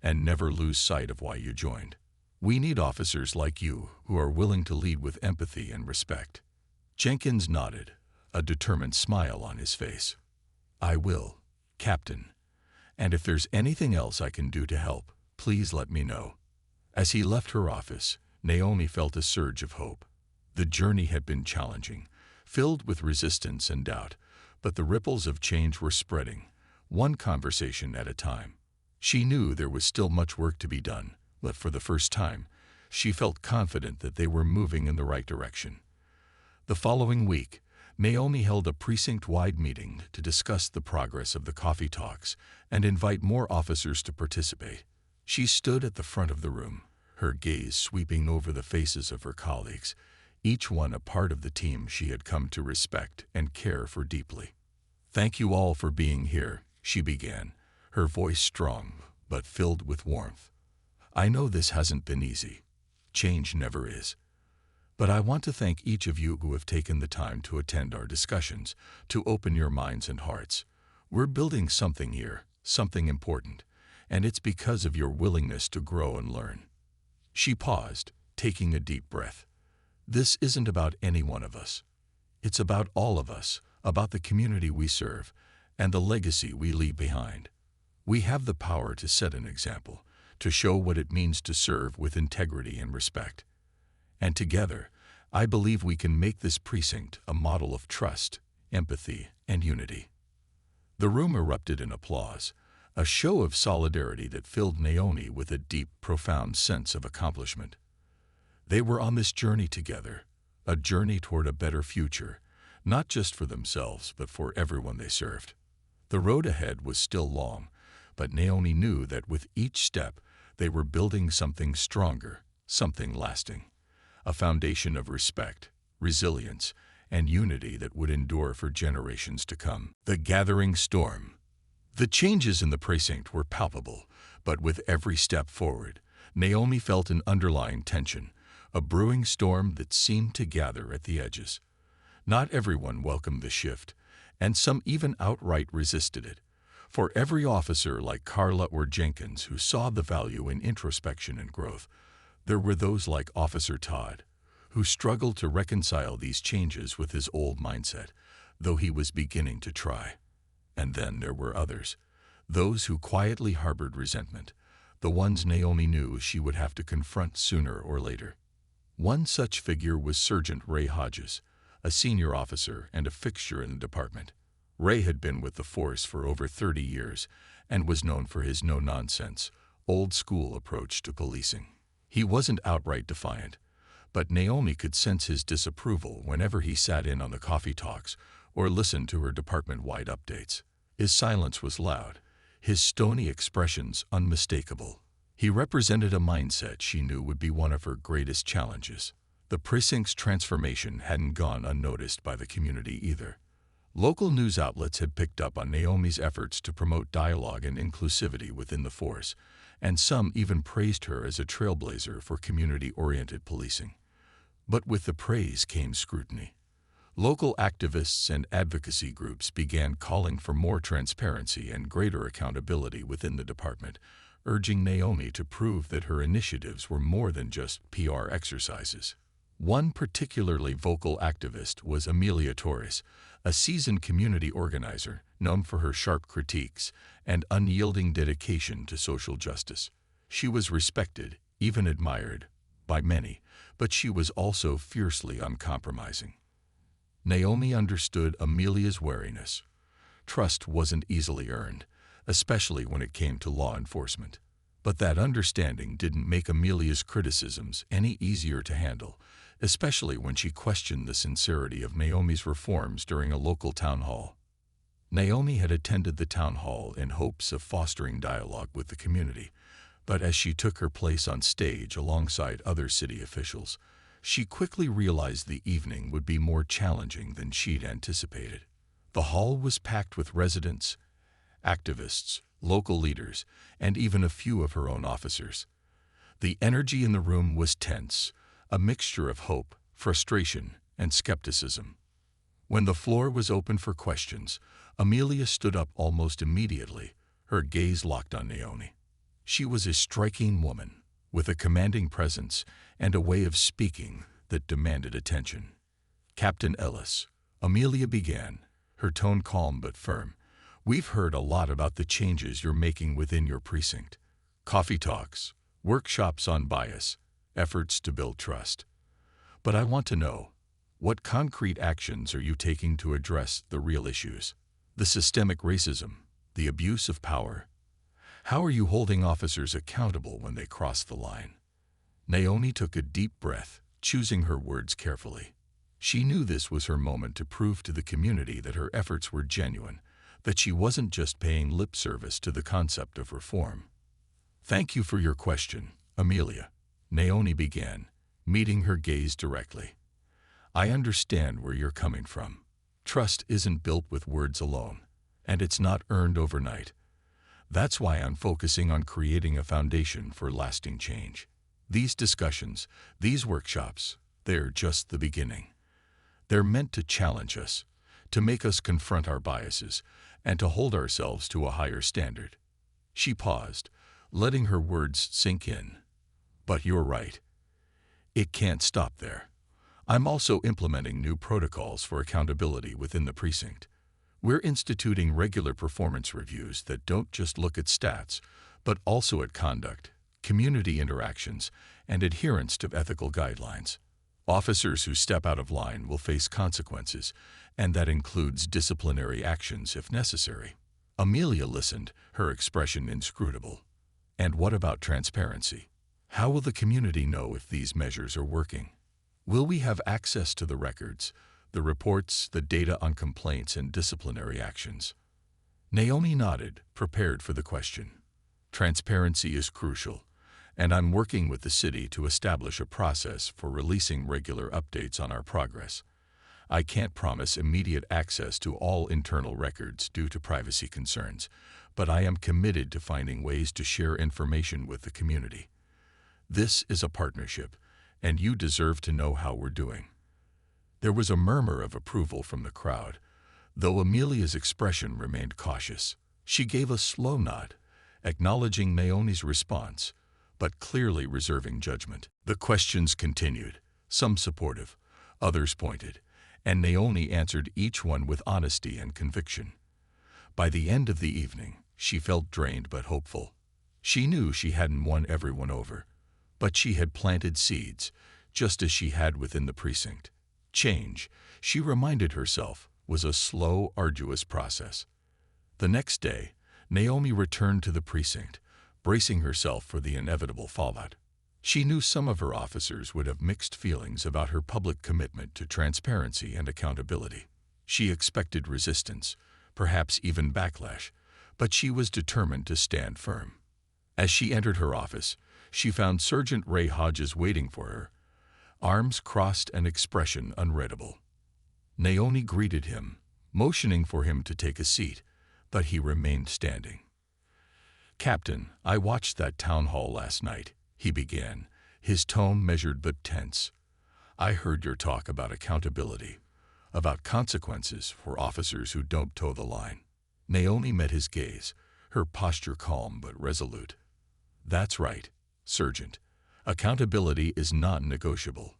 and never lose sight of why you joined. We need officers like you who are willing to lead with empathy and respect." Jenkins nodded, a determined smile on his face. "I will, Captain. And if there's anything else I can do to help, please let me know." As he left her office, Naomi felt a surge of hope. The journey had been challenging, filled with resistance and doubt, but the ripples of change were spreading, one conversation at a time. She knew there was still much work to be done, but for the first time, she felt confident that they were moving in the right direction. The following week, Naomi held a precinct-wide meeting to discuss the progress of the coffee talks and invite more officers to participate. She stood at the front of the room, her gaze sweeping over the faces of her colleagues, each one a part of the team she had come to respect and care for deeply. "Thank you all for being here," she began, her voice strong but filled with warmth. "I know this hasn't been easy. Change never is. But I want to thank each of you who have taken the time to attend our discussions, to open your minds and hearts. We're building something here, something important, and it's because of your willingness to grow and learn." She paused, taking a deep breath. "This isn't about any one of us. It's about all of us, about the community we serve, and the legacy we leave behind. We have the power to set an example, to show what it means to serve with integrity and respect. And together, I believe we can make this precinct a model of trust, empathy, and unity." The room erupted in applause, a show of solidarity that filled Naomi with a deep, profound sense of accomplishment. They were on this journey together, a journey toward a better future, not just for themselves, but for everyone they served. The road ahead was still long, but Naomi knew that with each step, they were building something stronger, something lasting. A foundation of respect, resilience, and unity that would endure for generations to come. The gathering storm. The changes in the precinct were palpable, but with every step forward, Naomi felt an underlying tension, a brewing storm that seemed to gather at the edges. Not everyone welcomed the shift, and some even outright resisted it. For every officer like Carla or Jenkins who saw the value in introspection and growth, there were those like Officer Todd, who struggled to reconcile these changes with his old mindset, though he was beginning to try. And then there were others, those who quietly harbored resentment, the ones Naomi knew she would have to confront sooner or later. One such figure was Sergeant Ray Hodges, a senior officer and a fixture in the department. Ray had been with the force for over 30 years and was known for his no-nonsense, old-school approach to policing. He wasn't outright defiant, but Naomi could sense his disapproval whenever he sat in on the coffee talks or listened to her department-wide updates. His silence was loud, his stony expressions unmistakable. He represented a mindset she knew would be one of her greatest challenges. The precinct's transformation hadn't gone unnoticed by the community either. Local news outlets had picked up on Naomi's efforts to promote dialogue and inclusivity within the force, and some even praised her as a trailblazer for community-oriented policing. But with the praise came scrutiny. Local activists and advocacy groups began calling for more transparency and greater accountability within the department, urging Naomi to prove that her initiatives were more than just PR exercises. One particularly vocal activist was Amelia Torres, a seasoned community organizer known for her sharp critiques and unyielding dedication to social justice. She was respected, even admired, by many, but she was also fiercely uncompromising. Naomi understood Amelia's wariness. Trust wasn't easily earned, especially when it came to law enforcement. But that understanding didn't make Amelia's criticisms any easier to handle, especially when she questioned the sincerity of Naomi's reforms during a local town hall. Naomi had attended the town hall in hopes of fostering dialogue with the community, but as she took her place on stage alongside other city officials, she quickly realized the evening would be more challenging than she'd anticipated. The hall was packed with residents, activists, local leaders, and even a few of her own officers. The energy in the room was tense, a mixture of hope, frustration, and skepticism. When the floor was open for questions, Amelia stood up almost immediately, her gaze locked on Naomi. She was a striking woman, with a commanding presence and a way of speaking that demanded attention. "Captain Ellis," Amelia began, her tone calm but firm, "we've heard a lot about the changes you're making within your precinct. Coffee talks, workshops on bias, efforts to build trust. But I want to know, what concrete actions are you taking to address the real issues? The systemic racism, the abuse of power. How are you holding officers accountable when they cross the line?" Naomi took a deep breath, choosing her words carefully. She knew this was her moment to prove to the community that her efforts were genuine, that she wasn't just paying lip service to the concept of reform. "Thank you for your question, Amelia," Naomi began, meeting her gaze directly. "I understand where you're coming from. Trust isn't built with words alone, and it's not earned overnight. That's why I'm focusing on creating a foundation for lasting change. These discussions, these workshops, they're just the beginning. They're meant to challenge us, to make us confront our biases, and to hold ourselves to a higher standard." She paused, letting her words sink in. "But you're right. It can't stop there. I'm also implementing new protocols for accountability within the precinct. We're instituting regular performance reviews that don't just look at stats, but also at conduct, community interactions, and adherence to ethical guidelines. Officers who step out of line will face consequences, and that includes disciplinary actions if necessary." Amelia listened, her expression inscrutable. "And what about transparency? How will the community know if these measures are working? Will we have access to the records, the reports, the data on complaints and disciplinary actions?" Naomi nodded, prepared for the question. "Transparency is crucial, and I'm working with the city to establish a process for releasing regular updates on our progress. I can't promise immediate access to all internal records due to privacy concerns, but I am committed to finding ways to share information with the community. This is a partnership, and you deserve to know how we're doing." There was a murmur of approval from the crowd, though Amelia's expression remained cautious. She gave a slow nod, acknowledging Naomi's response, but clearly reserving judgment. The questions continued, some supportive, others pointed, and Naomi answered each one with honesty and conviction. By the end of the evening, she felt drained but hopeful. She knew she hadn't won everyone over, but she had planted seeds, just as she had within the precinct. Change, she reminded herself, was a slow, arduous process. The next day, Naomi returned to the precinct, bracing herself for the inevitable fallout. She knew some of her officers would have mixed feelings about her public commitment to transparency and accountability. She expected resistance, perhaps even backlash, but she was determined to stand firm. As she entered her office, she found Sergeant Ray Hodges waiting for her, arms crossed and expression unreadable. Naomi greeted him, motioning for him to take a seat, but he remained standing. "Captain, I watched that town hall last night," he began, his tone measured but tense. "I heard your talk about accountability, about consequences for officers who don't toe the line." Naomi met his gaze, her posture calm but resolute. "That's right, Sergeant. Accountability is non-negotiable.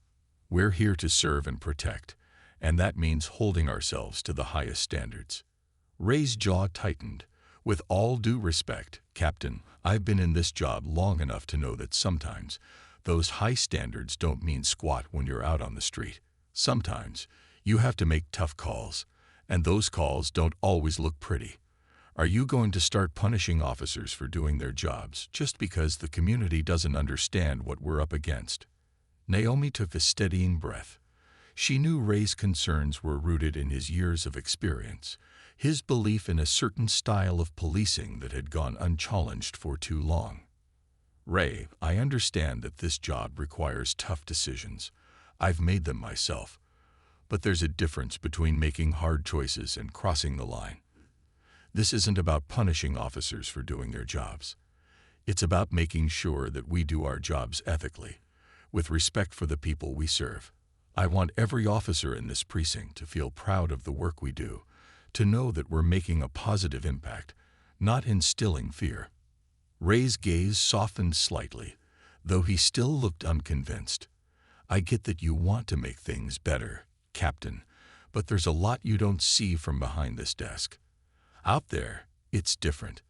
We're here to serve and protect, and that means holding ourselves to the highest standards." Ray's jaw tightened. "With all due respect, Captain, I've been in this job long enough to know that sometimes those high standards don't mean squat when you're out on the street. Sometimes you have to make tough calls, and those calls don't always look pretty. Are you going to start punishing officers for doing their jobs just because the community doesn't understand what we're up against?" Naomi took a steadying breath. She knew Ray's concerns were rooted in his years of experience, his belief in a certain style of policing that had gone unchallenged for too long. "Ray, I understand that this job requires tough decisions. I've made them myself. But there's a difference between making hard choices and crossing the line. This isn't about punishing officers for doing their jobs. It's about making sure that we do our jobs ethically, with respect for the people we serve. I want every officer in this precinct to feel proud of the work we do, to know that we're making a positive impact, not instilling fear. Ray's gaze softened slightly, though he still looked unconvinced. I get that you want to make things better, Captain, but there's a lot you don't see from behind this desk. Out there, it's different.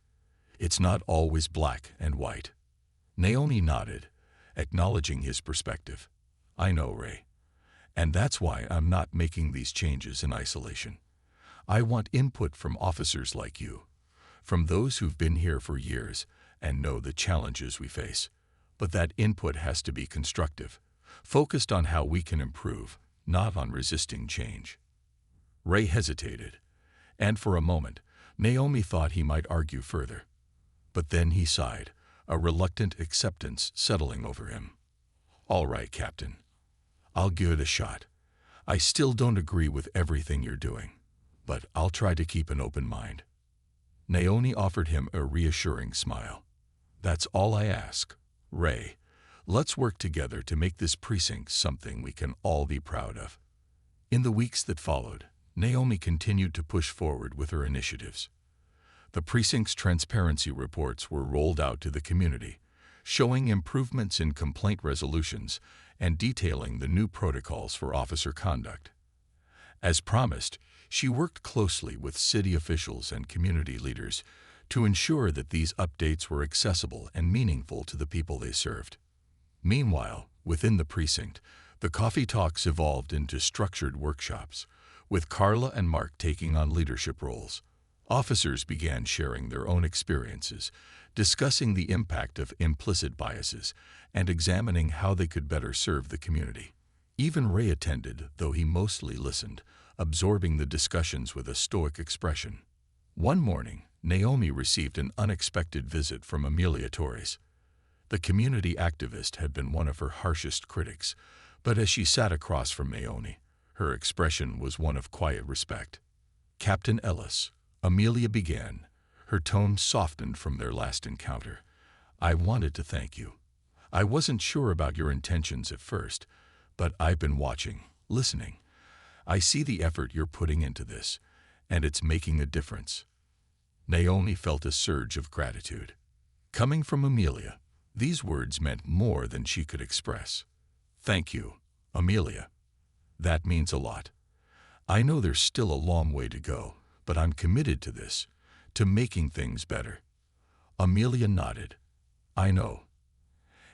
It's not always black and white. Naomi nodded, acknowledging his perspective. I know, Ray. And that's why I'm not making these changes in isolation. I want input from officers like you, from those who've been here for years and know the challenges we face. But that input has to be constructive, focused on how we can improve, not on resisting change. Ray hesitated, and for a moment, Naomi thought he might argue further. But then he sighed, a reluctant acceptance settling over him. All right, Captain. I'll give it a shot. I still don't agree with everything you're doing, but I'll try to keep an open mind. Naomi offered him a reassuring smile. That's all I ask, Ray. Let's work together to make this precinct something we can all be proud of. In the weeks that followed, Naomi continued to push forward with her initiatives. The precinct's transparency reports were rolled out to the community, showing improvements in complaint resolutions and detailing the new protocols for officer conduct. As promised, she worked closely with city officials and community leaders to ensure that these updates were accessible and meaningful to the people they served. Meanwhile, within the precinct, the coffee talks evolved into structured workshops, with Carla and Mark taking on leadership roles. Officers began sharing their own experiences, discussing the impact of implicit biases, and examining how they could better serve the community. Even Ray attended, though he mostly listened, absorbing the discussions with a stoic expression. One morning, Naomi received an unexpected visit from Amelia Torres. The community activist had been one of her harshest critics, but as she sat across from Naomi, her expression was one of quiet respect. Captain Ellis, Amelia began, her tone softened from their last encounter. I wanted to thank you. I wasn't sure about your intentions at first, but I've been watching, listening. I see the effort you're putting into this, and it's making a difference. Naomi felt a surge of gratitude. Coming from Amelia, these words meant more than she could express. Thank you, Amelia. That means a lot. I know there's still a long way to go, but I'm committed to this, to making things better. Amelia nodded. I know.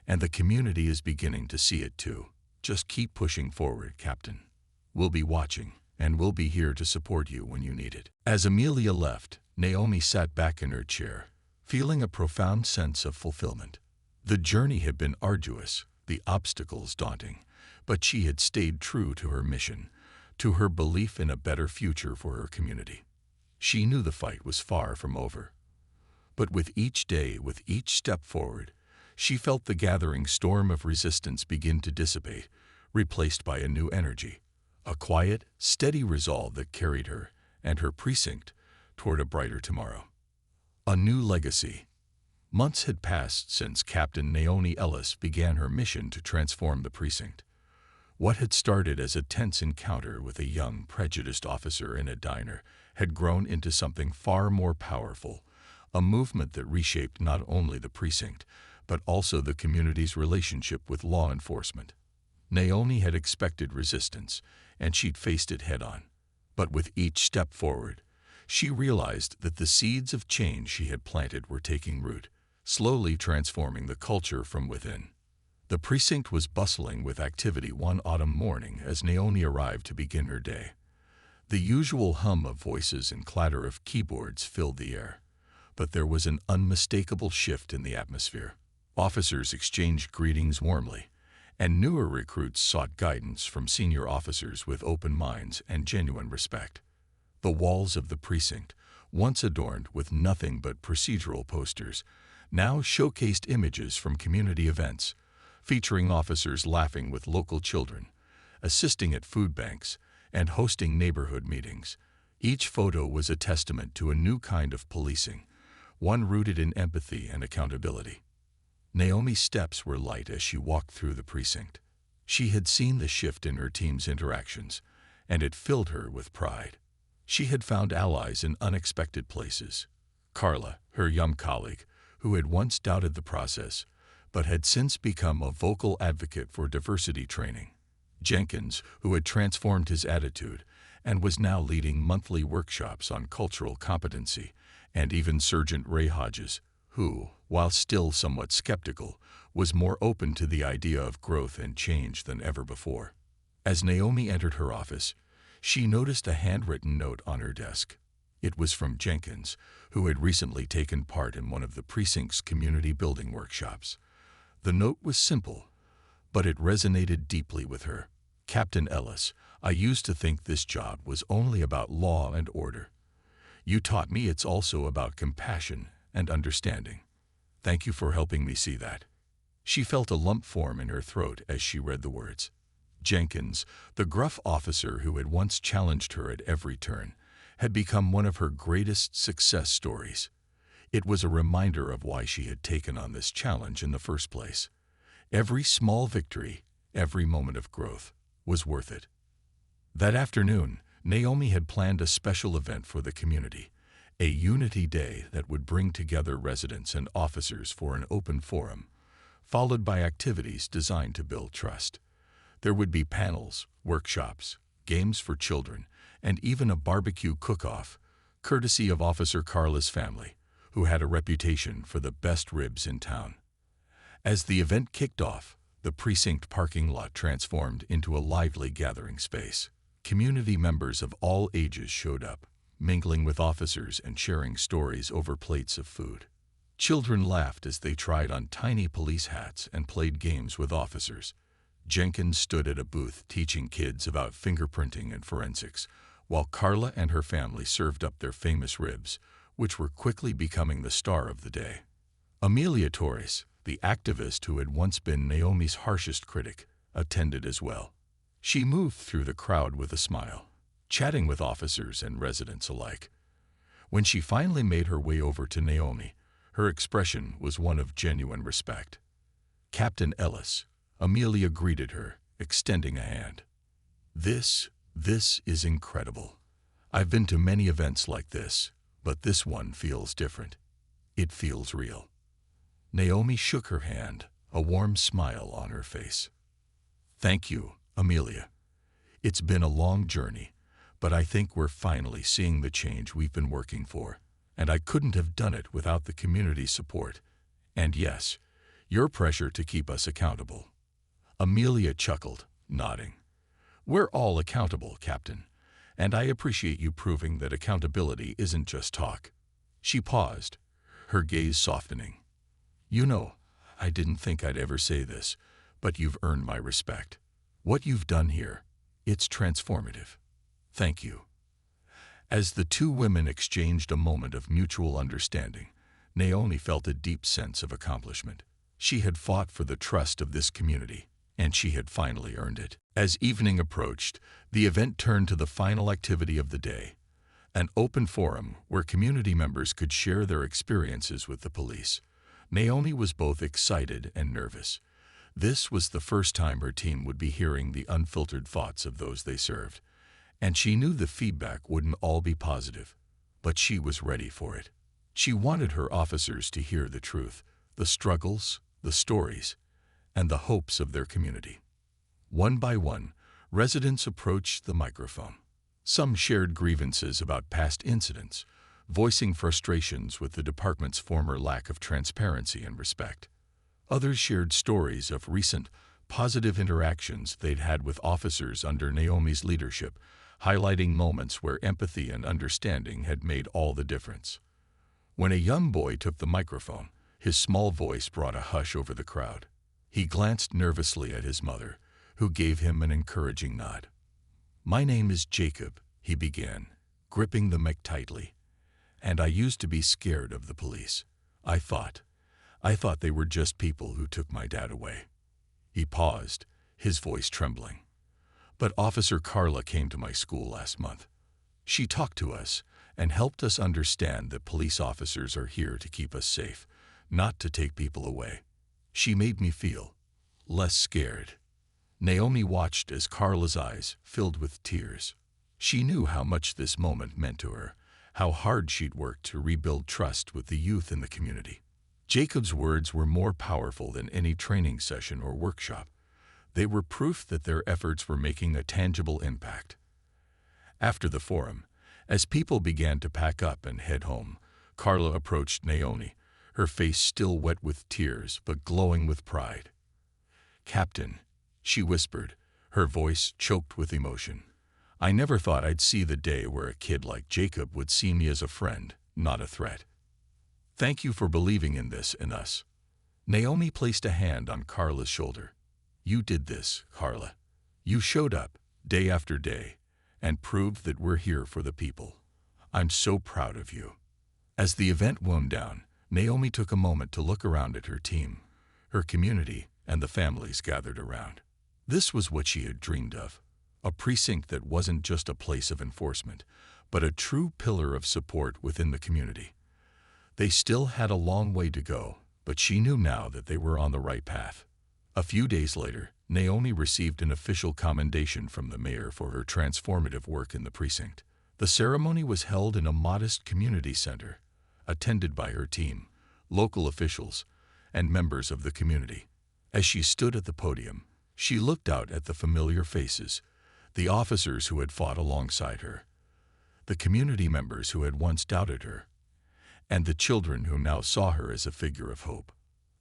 And the community is beginning to see it too. Just keep pushing forward, Captain. We'll be watching, and we'll be here to support you when you need it. As Amelia left, Naomi sat back in her chair, feeling a profound sense of fulfillment. The journey had been arduous, the obstacles daunting, but she had stayed true to her mission, to her belief in a better future for her community. She knew the fight was far from over. But with each day, with each step forward, she felt the gathering storm of resistance begin to dissipate, replaced by a new energy, a quiet, steady resolve that carried her and her precinct toward a brighter tomorrow. A new legacy. Months had passed since Captain Naomi Ellis began her mission to transform the precinct. What had started as a tense encounter with a young, prejudiced officer in a diner had grown into something far more powerful, a movement that reshaped not only the precinct, but also the community's relationship with law enforcement. Naomi had expected resistance, and she'd faced it head-on. But with each step forward, she realized that the seeds of change she had planted were taking root, slowly transforming the culture from within. The precinct was bustling with activity one autumn morning as Naomi arrived to begin her day. The usual hum of voices and clatter of keyboards filled the air, but there was an unmistakable shift in the atmosphere. Officers exchanged greetings warmly, and newer recruits sought guidance from senior officers with open minds and genuine respect. The walls of the precinct, once adorned with nothing but procedural posters, now showcased images from community events, featuring officers laughing with local children, assisting at food banks, and hosting neighborhood meetings. Each photo was a testament to a new kind of policing, one rooted in empathy and accountability. Naomi's steps were light as she walked through the precinct. She had seen the shift in her team's interactions, and it filled her with pride. She had found allies in unexpected places. Carla, her young colleague, who had once doubted the process, but had since become a vocal advocate for diversity training. Jenkins, who had transformed his attitude and was now leading monthly workshops on cultural competency, and even Sergeant Ray Hodges, who, while still somewhat skeptical, was more open to the idea of growth and change than ever before. As Naomi entered her office, she noticed a handwritten note on her desk. It was from Jenkins, who had recently taken part in one of the precinct's community building workshops. The note was simple, but it resonated deeply with her. Captain Ellis, I used to think this job was only about law and order. You taught me it's also about compassion and understanding. Thank you for helping me see that. She felt a lump form in her throat as she read the words. Jenkins, the gruff officer who had once challenged her at every turn, had become one of her greatest success stories. It was a reminder of why she had taken on this challenge in the first place. Every small victory, every moment of growth, was worth it. That afternoon, Naomi had planned a special event for the community, a unity day that would bring together residents and officers for an open forum, followed by activities designed to build trust. There would be panels, workshops, games for children, and even a barbecue cook-off, courtesy of Officer Carla's family, who had a reputation for the best ribs in town. As the event kicked off, the precinct parking lot transformed into a lively gathering space. Community members of all ages showed up, mingling with officers and sharing stories over plates of food. Children laughed as they tried on tiny police hats and played games with officers. Jenkins stood at a booth teaching kids about fingerprinting and forensics, while Carla and her family served up their famous ribs, which were quickly becoming the star of the day. Amelia Torres, the activist who had once been Naomi's harshest critic, attended as well. She moved through the crowd with a smile, chatting with officers and residents alike. When she finally made her way over to Naomi, her expression was one of genuine respect. Captain Ellis, Amelia greeted her, extending a hand. This is incredible. I've been to many events like this, but this one feels different. It feels real. Naomi shook her hand, a warm smile on her face. Thank you, Amelia. It's been a long journey, but I think we're finally seeing the change we've been working for, and I couldn't have done it without the community's support. And yes, your pressure to keep us accountable. Amelia chuckled, nodding. We're all accountable, Captain, and I appreciate you proving that accountability isn't just talk. She paused, her gaze softening. You know, I didn't think I'd ever say this, but you've earned my respect. What you've done here, it's transformative. Thank you. As the two women exchanged a moment of mutual understanding, Naomi felt a deep sense of accomplishment. She had fought for the trust of this community, and she had finally earned it. As evening approached, the event turned to the final activity of the day, an open forum where community members could share their experiences with the police. Naomi was both excited and nervous. This was the first time her team would be hearing the unfiltered thoughts of those they served, and she knew the feedback wouldn't all be positive, but she was ready for it. She wanted her officers to hear the truth, the struggles, the stories, and the hopes of their community. One by one, residents approached the microphone. Some shared grievances about past incidents, voicing frustrations with the department's former lack of transparency and respect. Others shared stories of recent, positive interactions they'd had with officers under Naomi's leadership, highlighting moments where empathy and understanding had made all the difference. When a young boy took the microphone, his small voice brought a hush over the crowd. He glanced nervously at his mother, who gave him an encouraging nod. "My name is Jacob," he began, gripping the mic tightly. "And I used to be scared of the police. I thought they were just people who took my dad away." He paused, his voice trembling. "But Officer Carla came to my school last month. She talked to us and helped us understand that police officers are here to keep us safe, not to take people away. She made me feel less scared. Naomi watched as Carla's eyes filled with tears. She knew how much this moment meant to her, how hard she'd worked to rebuild trust with the youth in the community. Jacob's words were more powerful than any training session or workshop. They were proof that their efforts were making a tangible impact. After the forum, as people began to pack up and head home, Carla approached Naomi, her face still wet with tears but glowing with pride. "Captain," she whispered, her voice choked with emotion, "I never thought I'd see the day where a kid like Jacob would see me as a friend, not a threat. Thank you for believing in this and us." Naomi placed a hand on Carla's shoulder. "You did this, Carla. You showed up, day after day, and proved that we're here for the people. I'm so proud of you." As the event wound down, Naomi took a moment to look around at her team, her community, and the families gathered around. This was what she had dreamed of, a precinct that wasn't just a place of enforcement, but a true pillar of support within the community. They still had a long way to go, but she knew now that they were on the right path. A few days later, Naomi received an official commendation from the mayor for her transformative work in the precinct. The ceremony was held in a modest community center, attended by her team, local officials, and members of the community. As she stood at the podium, she looked out at the familiar faces, the officers who had fought alongside her, the community members who had once doubted her, and the children who now saw her as a figure of hope.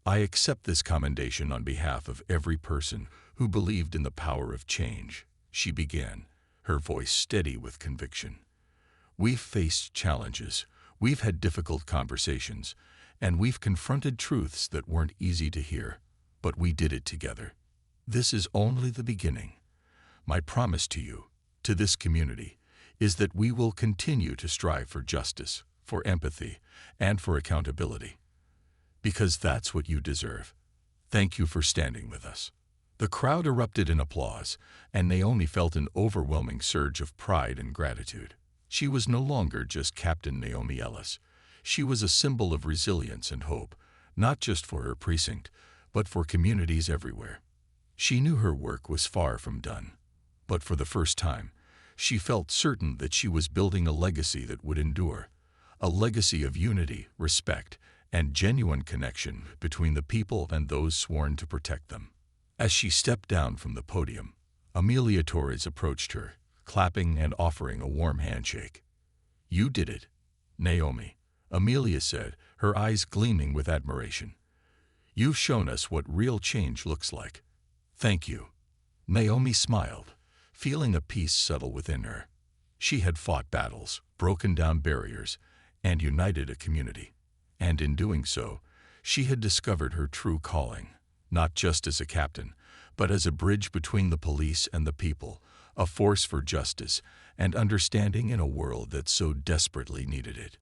"I accept this commendation on behalf of every person who believed in the power of change," she began, her voice steady with conviction. "We've faced challenges, we've had difficult conversations, and we've confronted truths that weren't easy to hear, but we did it together. This is only the beginning. My promise to you, to this community, is that we will continue to strive for justice, for empathy, and for accountability. Because that's what you deserve. Thank you for standing with us." The crowd erupted in applause, and Naomi felt an overwhelming surge of pride and gratitude. She was no longer just Captain Naomi Ellis. She was a symbol of resilience and hope, not just for her precinct, but for communities everywhere. She knew her work was far from done, but for the first time, she felt certain that she was building a legacy that would endure, a legacy of unity, respect, and genuine connection between the people and those sworn to protect them. As she stepped down from the podium, Amelia Torres approached her, clapping and offering a warm handshake. "You did it, Naomi," Amelia said, her eyes gleaming with admiration. "You've shown us what real change looks like. Thank you." Naomi smiled, feeling a peace settle within her. She had fought battles, broken down barriers, and united a community. And in doing so, she had discovered her true calling, not just as a captain, but as a bridge between the police and the people, a force for justice and understanding in a world that so desperately needed it.